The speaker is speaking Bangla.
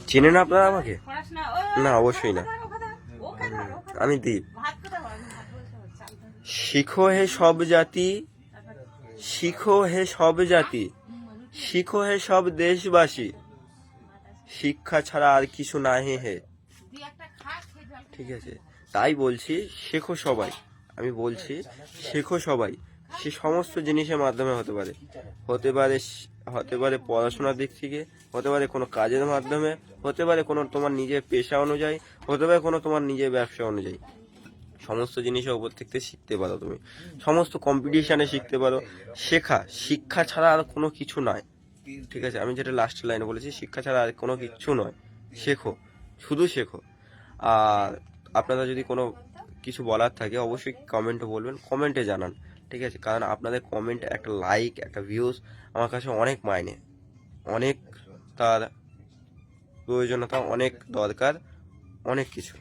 চেনেন আপনারা আমাকে? না, অবশ্যই না। আমি দীপ। শিখো হে সব জাতি, শিখো হে সব জাতি, শিখো হে সব দেশবাসী, শিক্ষা ছাড়া আর কিছু নাহি হে। ঠিক আছে, তাই বলছি শেখো সবাই। আমি বলছি শেখো সবাই। সে সমস্ত জিনিসের মাধ্যমে হতে পারে, হতে পারে হতে পারে পড়াশোনার দিক থেকে, হতে পারে কোনো কাজের মাধ্যমে, হতে পারে কোনো তোমার নিজের পেশা অনুযায়ী, হতে পারে কোনো তোমার নিজের ব্যবসা অনুযায়ী। সমস্ত জিনিসের ওপর থেকে শিখতে পারো তুমি, সমস্ত কম্পিটিশানে শিখতে পারো। শিক্ষা ছাড়া আর কোনো কিছু নয়। ঠিক আছে, আমি যেটা লাস্ট লাইনে বলেছি, শিক্ষা ছাড়া আর কোনো কিছু নয়। শেখো, শুধু শেখো। আর আপনারা যদি কোনো কিছু বলার থাকে অবশ্যই কমেন্টে বলবেন, কমেন্টে জানান। ঠিক আছে, কারণ আপনাদের কমেন্ট, একটা লাইক, একটা ভিউজ আমার কাছে অনেক মাইনে, অনেক তার প্রয়োজনীয়তা, অনেক দরকার, অনেক কিছু।